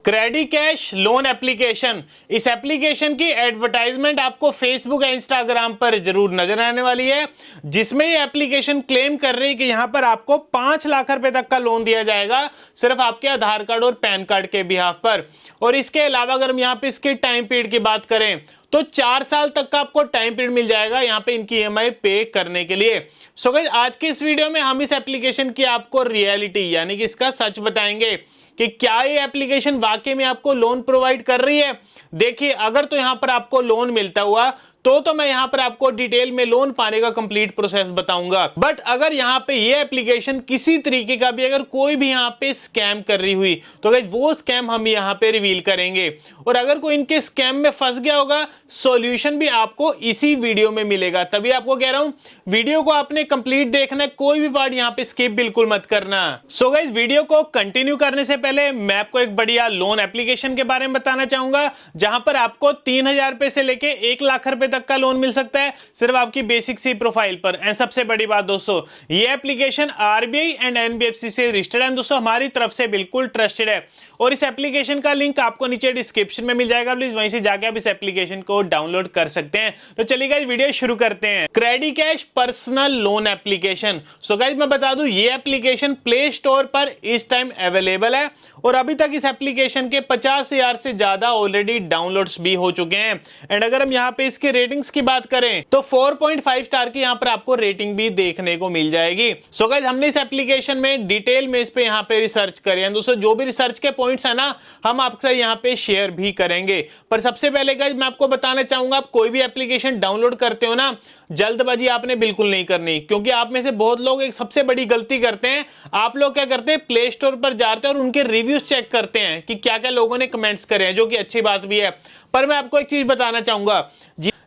Credit cash loan application, इस application की advertisement आपको फेसबुक या इंस्टाग्राम पर जरूर नजर आने वाली है, जिसमें ये एप्लीकेशन क्लेम कर रही है कि यहां पर आपको 5 लाख रुपए तक का लोन दिया जाएगा सिर्फ आपके आधार कार्ड और पैन कार्ड के बिहाफ पर। और इसके अलावा अगर हम यहां पे इसके टाइम पीरियड की बात करें तो 4 साल तक का आपको टाइम पीरियड मिल जाएगा यहां पे इनकी ईएमआई पे करने के लिए। सो गाइस, आज के इस वीडियो में हम इस एप्लीकेशन की आपको रियलिटी यानी कि इसका सच बताएंगे कि क्या ये एप्लीकेशन वाकई में आपको लोन प्रोवाइड कर रही है। देखिए, अगर तो यहां पर आपको लोन मिलता हुआ तो मैं यहां पर आपको डिटेल में लोन पाने का कंप्लीट प्रोसेस बताऊंगा। बट अगर यहां पे ये एप्लीकेशन किसी तरीके का भी अगर कोई भी यहां पे स्कैम कर रही हुई तो गाइस वो स्कैम हम यहां पे रिवील करेंगे। और अगर कोई इनके स्कैम में फंस गया होगा, सॉल्यूशन भी आपको इसी वीडियो में मिलेगा। तभी आपको कह रहा हूं वीडियो को आपने कंप्लीट देखना है, कोई भी पार्ट यहां पे स्किप बिल्कुल मत करना। सो गाइस, वीडियो को कंटिन्यू करने से पहले मैं आपको एक बढ़िया लोन एप्लीकेशन के बारे में बताना चाहूंगा, जहां पर आपको 3,000 रुपए से लेके 1 लाख रुपए तक का लोन मिल सकता है सिर्फ आपकी बेसिक सी प्रोफाइल पर। एंड सबसे बड़ी बात दोस्तों, ये एप्लीकेशन आरबीआई एंड एनबीएफसी से रजिस्टर्ड है। दोस्तों, हमारी तरफ से बिल्कुल ट्रस्टेड है और इस एप्लीकेशन का लिंक आपको नीचे डिस्क्रिप्शन में मिल जाएगा। प्लीज वहीं से जाके आप इस एप्लीकेशन को डाउनलोड कर सकते हैं। तो चलिए गाइस, वीडियो शुरू करते हैं। Credit cash personal loan application. So guys, मैं बता दूं ये एप्लीकेशन प्ले स्टोर पर इस टाइम अवेलेबल है और अभी तक इस एप्लीकेशन के 50,000 से ज्यादा ऑलरेडी डाउनलोड्स भी हो चुके हैं। एंड अगर हम यहाँ पे इसके रेटिंग्स की बात करें तो 4.5 स्टार की यहां पर आपको रेटिंग भी देखने को मिल जाएगी। सो गाइस, हमने इस एप्लीकेशन में डिटेल में इस पे यहां पे रिसर्च करें हैं। दोस्तों, जो भी रिसर्च के पॉइंट्स है ना, हम आपसे यहां पे शेयर भी करेंगे। पर सबसे पहले गाइस, मैं आपको बताना चाहूंगा, आप कोई भी एप्लीकेशन डाउनलोड करते हो ना, जल्दबाजी आपने बिल्कुल नहीं करनी। क्योंकि आप में से बहुत लोग एक सबसे बड़ी गलती करते हैं, आप लोग क्या करते हैं, प्ले स्टोर पर जाते हैं और उनके रिव्यूज चेक करते हैं कि क्या क्या लोगों ने कमेंट्स करे हैं, जो कि अच्छी बात भी है। पर मैं आपको एक चीज बताना चाहूंगा,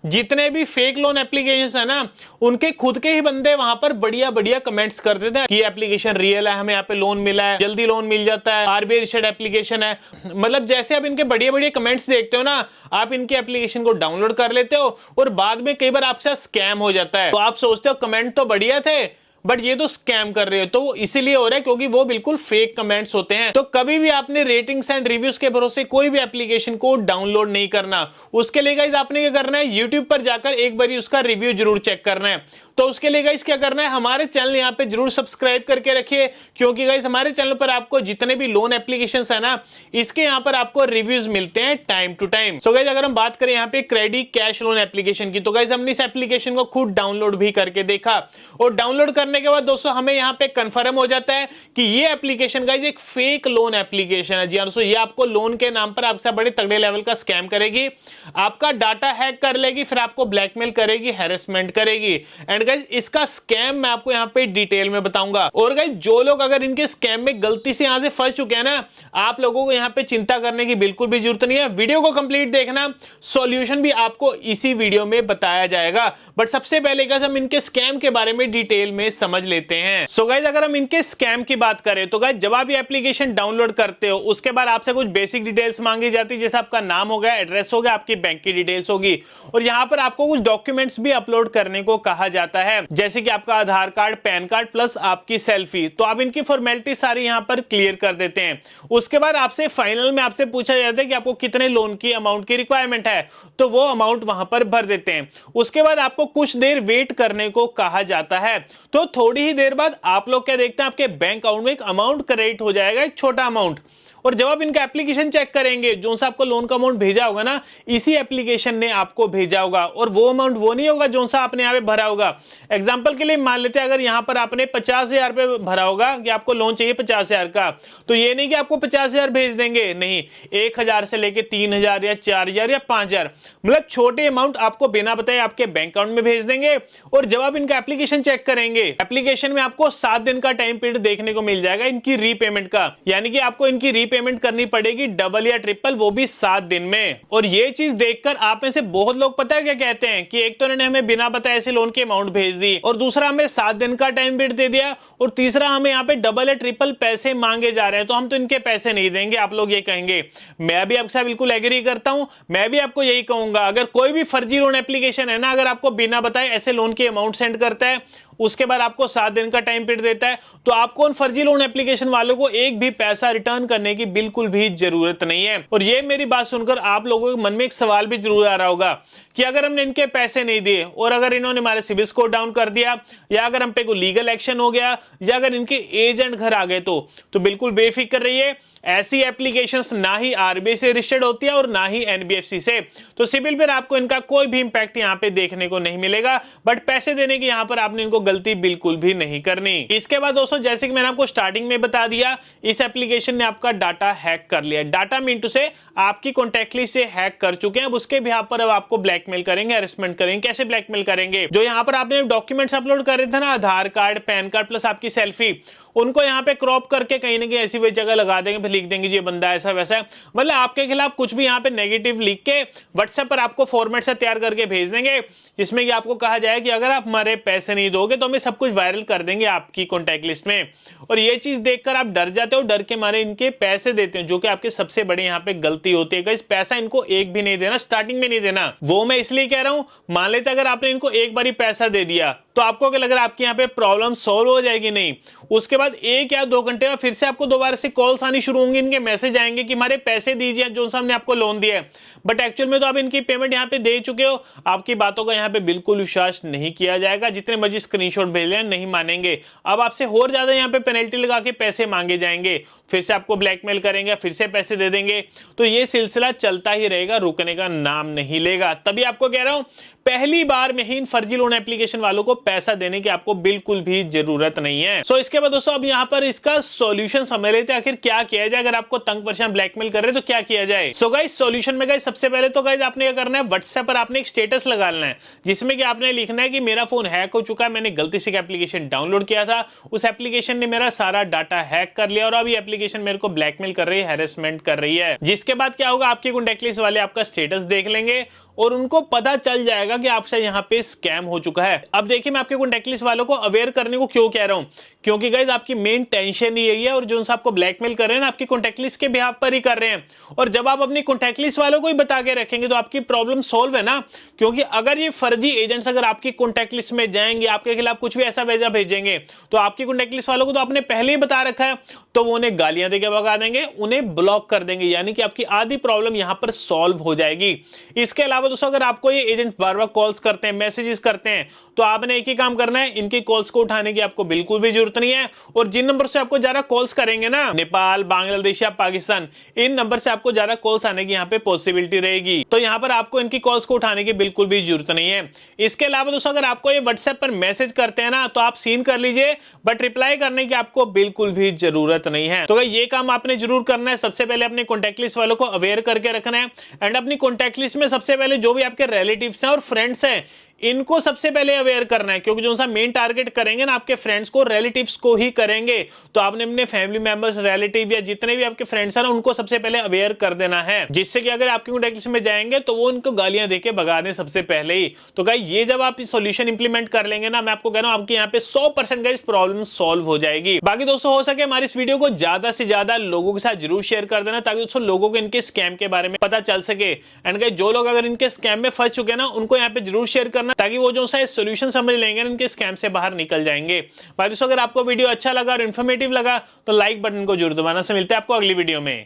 जितने भी फेक लोन एप्लीकेशंस है ना, उनके खुद के ही बंदे वहां पर बढ़िया बढ़िया कमेंट्स कर देते हैं कि एप्लीकेशन रियल है, हमें यहाँ पे लोन मिला है, जल्दी लोन मिल जाता है, आरबीआई रजिस्टर्ड एप्लीकेशन है। मतलब जैसे आप इनके बढ़िया बढ़िया कमेंट्स देखते हो ना, आप इनके एप्लीकेशन को डाउनलोड कर लेते हो और बाद में कई बार आपसे स्कैम हो जाता है। तो आप सोचते हो कमेंट तो बढ़िया थे बट ये तो स्कैम कर रहे हो। तो वो इसीलिए हो रहा है क्योंकि वो बिल्कुल फेक कमेंट्स होते हैं। तो कभी भी आपने रेटिंग्स एंड रिव्यूज के भरोसे कोई भी एप्लीकेशन को डाउनलोड नहीं करना। उसके लिए गाइस आपने क्या करना है, यूट्यूब पर जाकर एक बार उसका रिव्यू जरूर चेक करना है। तो उसके लिए गाइस क्या करना है, हमारे चैनल यहाँ पे जरूर सब्सक्राइब करके रखिए, क्योंकि गाइस हमारे चैनल पर आपको जितने भी लोन एप्लीकेशंस है ना, इसके यहाँ पर आपको रिव्यूज मिलते हैं time to time. So guys, अगर हम बात करें यहाँ पे क्रेडिट कैश लोन एप्लीकेशन की, तो गाइस हमने इस एप्लीकेशन को खुद डाउनलोड भी करके देखा और डाउनलोड करने के बाद दोस्तों हमें यहाँ पे कंफर्म हो जाता है कि ये एप्लीकेशन गाइस एक फेक लोन एप्लीकेशन है। जी हाँ दोस्तों, ये आपको लोन के नाम पर आपसे बड़े तगड़े लेवल का स्कैम करेगी, आपका डाटा हैक कर लेगी, फिर आपको ब्लैकमेल करेगी, हैरेसमेंट करेगी। एंड गाइस, इसका स्कैम मैं आपको यहां पे डिटेल में बताऊंगा। और गाइस, जो लोग अगर इनके स्कैम में गलती से यहां से फंस चुके हैं ना, आप लोगों को यहां पे चिंता करने की बिल्कुल भी जरूरत नहीं है। वीडियो को कंप्लीट देखना, सॉल्यूशन भी आपको इसी वीडियो में बताया जाएगा। बट सबसे पहले गाइस हम इनके स्कैम के बारे में डिटेल में समझ लेते हैं। सो गाइस, अगर हम इनके स्कैम की बात करें तो गाइस, जब आप ये एप्लीकेशन डाउनलोड करते हो उसके बाद आपसे कुछ बेसिक डिटेल्स मांगी जाती है, जैसे आपका नाम हो गया, एड्रेस हो गया, आपकी बैंक की डिटेल्स होगी और यहां पर आपको कुछ डॉक्यूमेंट्स भी अपलोड करने को कहा जाता है, जैसे कि आपका आधार कार्ड, पैन कार्ड प्लस आपकी सेल्फी। तो आप इनकी फॉर्मेलिटी सारी यहां पर क्लियर कर देते हैं। उसके बाद आपसे फाइनल में आपसे पूछा जाता है कि आपको कितने लोन की अमाउंट की रिक्वायरमेंट है, तो वो अमाउंट वहां पर भर देते हैं। उसके बाद आपको कुछ देर वेट करने को कहा जाता है। तो थोड़ी ही देर बाद आप लोग क्या देखते हैं, आपके बैंक अकाउंट में एक अमाउंट क्रेडिट हो जाएगा, एक छोटा अमाउंट। और जब आप इनका एप्लीकेशन चेक करेंगे, जो सा आपको लोन का अमाउंट भेजा होगा ना, इसी एप्लीकेशन ने आपको भेजा होगा और वो अमाउंट वो नहीं होगा जो सा आपने यहाँ पे भरा होगा। एग्जांपल के लिए मान लेते हैं, अगर यहाँ पर आपने 50,000 रुपए भरा होगा कि आपको लोन चाहिए 50,000 का, तो ये नहीं कि आपको 50,000 भेज देंगे, नहीं, 1,000 से लेके 3,000 या 4,000 या 5,000, मतलब छोटे अमाउंट आपको बिना बताए आपके बैंक अकाउंट में भेज देंगे। और जब आप इनका एप्लीकेशन चेक करेंगे, एप्लीकेशन में आपको 7 दिन का टाइम पीरियड देखने को मिल जाएगा इनकी रीपेमेंट का, यानी कि आपको इनकी पेमेंट करनी पड़ेगी डबल या ट्रिपल, वो भी 7 दिन में। और ये चीज देखकर आप में से बहुत लोग पता है क्या कहते हैं कि एक तो इन्होंने हमें बिना बताए ऐसे लोन की अमाउंट भेज दी और दूसरा हमें 7 दिन का टाइम पीरियड दे दिया और तीसरा हमें यहाँ पे डबल या ट्रिपल पैसे मांगे जा रहे हैं, तो हम तो इनके पैसे नहीं देंगे, आप लोग ये कहेंगे। मैं भी आपसे बिल्कुल एग्री करता हूं, मैं भी आपको यही कहूंगा, अगर कोई भी फर्जी लोन एप्लीकेशन है ना, अगर आपको बिना बताए ऐसे लोन की अमाउंट सेंड करता है उसके बाद आपको 7 दिन का टाइम पीरियड देता है। तो आपको उन फर्जी लोन एप्लीकेशन वालों को एक भी पैसा रिटर्न करने की बिल्कुल भी जरूरत नहीं है। और ये मेरी बात सुनकर आप लोगों के मन में एक सवाल भी जरूर आ रहा होगा कि अगर हमने इनके पैसे नहीं दिए और अगर इन्होंने हमारे सिबिल स्कोर डाउन कर दिया, या अगर हम पे कोई लीगल एक्शन हो गया, या अगर इनके एजेंट घर आ गए, तो बिल्कुल बेफिक्र रहिए, ऐसी एप्लीकेशंस ना ही आरबीआई से रजिस्टर्ड होती है और ना ही एनबीएफसी से। तो सिबिल पर आपको इनका कोई भी इंपैक्ट यहां पे देखने को नहीं मिलेगा, बट पैसे देने की यहां पर आपने इनको गलती बिल्कुल भी नहीं करनी। इसके बाद दोस्तों, जैसे कि मैंने आपको स्टार्टिंग में बता दिया, इस एप्लीकेशन ने आपका डाटा हैक कर लिया। डाटा मीन टू से आपकी कॉन्टैक्ट लिस्ट से हैक कर चुके हैं। अब उसके बिहाफ पर अब आपको ब्लैकमेल करेंगे, हैरेसमेंट करेंगे। कैसे ब्लैकमेल करेंगे? जो यहां पर आपने डॉक्यूमेंट्स अपलोड कर रहे थे ना, आधार कार्ड, पैन कार्ड प्लस आपकी सेल्फी, उनको यहां पे क्रॉप करके कहीं ना कहीं ऐसी वही जगह लगा देंगे, फिर लिख देंगे जी ये बंदा ऐसा वैसा है, मतलब आपके खिलाफ कुछ भी यहां पे नेगेटिव लिख के व्हाट्सएप पर आपको फॉर्मेट से तैयार करके भेज देंगे, जिसमें कि आपको कहा जाए कि अगर आप हमारे पैसे नहीं दोगे तो हमें सब कुछ वायरल कर देंगे आपकी कॉन्टैक्ट लिस्ट में। और ये चीज देखकर आप डर जाते हो, डर के मारे इनके पैसे देते हो, जो कि आपके सबसे बड़ी यहाँ पे गलती होती है। गाइस, पैसा इनको एक भी नहीं देना, स्टार्टिंग में नहीं देना। वो मैं इसलिए कह रहा हूं, मान लेते अगर आपने इनको एक बार ही पैसा दे दिया तो आपको क्या लग रहा है आपकी यहाँ पे प्रॉब्लम सॉल्व हो जाएगी? नहीं, उसके बाद 1 या 2 घंटे में फिर से आपको दोबारा से कॉल्स आनी शुरू होंगी, इनके मैसेज आएंगे कि हमारे पैसे दीजिए जो सा हमने आपको लोन दिया है। बट एक्चुअल में तो आप इनकी पेमेंट यहाँ पे दे चुके हो। आपकी बातों का यहाँ पे बिल्कुल विश्वास नहीं किया जाएगा, जितने मर्जी स्क्रीनशॉट भेज लें नहीं मानेंगे। अब आपसे और ज्यादा यहाँ पे पेनल्टी लगा के पैसे मांगे जाएंगे, फिर से आपको ब्लैकमेल करेंगे, फिर से पैसे दे देंगे। तो ये सिलसिला चलता ही रहेगा, रुकने का नाम नहीं लेगा। तभी आपको कह रहा हूं, पहली बार में ही इन फर्जी लोन एप्लीकेशन वालों को पैसा देने की आपको बिल्कुल भी जरूरत नहीं है। सो इसके बाद दोस्तों, अब यहाँ पर इसका सॉल्यूशन समझ लेते हैं, आखिर क्या किया जाए। अगर आपको तंग परेशान ब्लैकमेल कर रहे हैं तो क्या किया जाए। सो गाइस, सॉल्यूशन में गाइस सबसे पहले तो गाइस आपने क्या करना है, व्हाट्सएप पर आपने एक स्टेटस लगाना है, जिसमें कि आपने लिखना है कि मेरा फोन हैक हो चुका है, मैंने गलती से एक एप्लीकेशन डाउनलोड किया था, उस एप्लीकेशन ने मेरा सारा डाटा हैक कर लिया और अब ये एप्लीकेशन मेरे को ब्लैकमेल कर रही है, हैरेसमेंट कर रही है। जिसके बाद क्या होगा, आपके कॉन्टैक्ट लिस्ट वाले आपका स्टेटस देख लेंगे और उनको पता चल जाएगा कि आपसे यहां पे स्कैम हो चुका है। अब देखिए, मैं आपके कॉन्टैक्ट लिस्ट वालों को अवेयर करने को क्यों कह रहा हूं, क्योंकि गाइस आपकी मेन टेंशन यही है, और जो आपको ब्लैकमेल कर रहे हैं ना, आपकी कॉन्टैक्ट लिस्ट के बिहाफ पर ही कर रहे हैं। और जब आप अपनी कॉन्टैक्ट लिस्ट वालों को ही बता के रखेंगे तो आपकी प्रॉब्लम सॉल्व है ना। क्योंकि अगर ये फर्जी एजेंट्स अगर आपकी कॉन्टैक्ट लिस्ट में जाएंगे, आपके खिलाफ कुछ भी ऐसा वैसा भेजेंगे, तो आपकी कॉन्टैक्ट लिस्ट वालों को तो आपने पहले ही बता रखा है, तो वो उन्हें गालियां देके भगा देंगे, उन्हें ब्लॉक कर देंगे, यानी कि आपकी आधी प्रॉब्लम यहां पर सॉल्व हो जाएगी। इसके अलावा दोस्तों, अगर आपको ये एजेंट बार बार कॉल्स करते हैं, मैसेजेस करते हैं, तो आपने एक ही काम करना है, इनकी कॉल्स को उठाने की आपको बिल्कुल भी जरूरत नहीं है। और जिन नंबर से आपको ज्यादा कॉल्स करेंगे ना, नेपाल, बांग्लादेश या पाकिस्तान, इन नंबर से आपको ज्यादा कॉल्स आने की यहाँ पे पॉसिबिलिटी रहेगी। तो यहाँ पर आपको इनकी कॉल्स को उठाने की बिल्कुल भी जरूरत नहीं है। इसके अलावा दोस्तों, अगर आपको ये व्हाट्सएप पर मैसेज करते हैं ना, तो आप सीन कर लीजिए, बट रिप्लाई करने की आपको बिल्कुल भी जरूरत नहीं है। तो ये काम आपने जरूर करना है। सबसे पहले अपने कॉन्टैक्ट लिस्ट वालों को अवेयर करके रखना है, एंड अपनी कॉन्टैक्ट लिस्ट में सबसे पहले जो भी आपके रिलेटिव्स हैं और फ्रेंड्स हैं, इनको सबसे पहले अवेयर करना है। क्योंकि जो सा मेन टारगेट करेंगे ना, आपके फ्रेंड्स को, रिलेटिव्स को ही करेंगे। तो आपने अपने फैमिली मेंबर्स, रिलेटिव या जितने भी आपके फ्रेंड्स हैं ना, उनको सबसे पहले अवेयर कर देना है, जिससे कि अगर आपकी कॉन्टैक्ट लिस्ट में जाएंगे तो वो उनको गालियां देके भगा दें सबसे पहले ही। तो गाइस, ये जब आप सॉल्यूशन इंप्लीमेंट कर लेंगे ना, मैं आपको कह रहा हूं, आपके यहाँ पे 100% गाइस प्रॉब्लम सॉल्व हो जाएगी। बाकी दोस्तों, हो सके हमारी इस वीडियो को ज्यादा से ज्यादा लोगों के साथ जरूर शेयर कर देना, ताकि दोस्तों लोगों को इनके स्कैम के बारे में पता चल सके। एंड गाइस, जो लोग अगर इनके स्कैम में फंस चुके हैं ना, उनको यहाँ पे जरूर शेयर करना, ताकि वो जो सॉल्यूशन समझ लेंगे, इनके स्कैम से बाहर निकल जाएंगे। बाकी दोस्तों, अगर आपको वीडियो अच्छा लगा और इन्फॉर्मेटिव लगा तो लाइक बटन को जरूर दबाना। से मिलते हैं आपको अगली वीडियो में।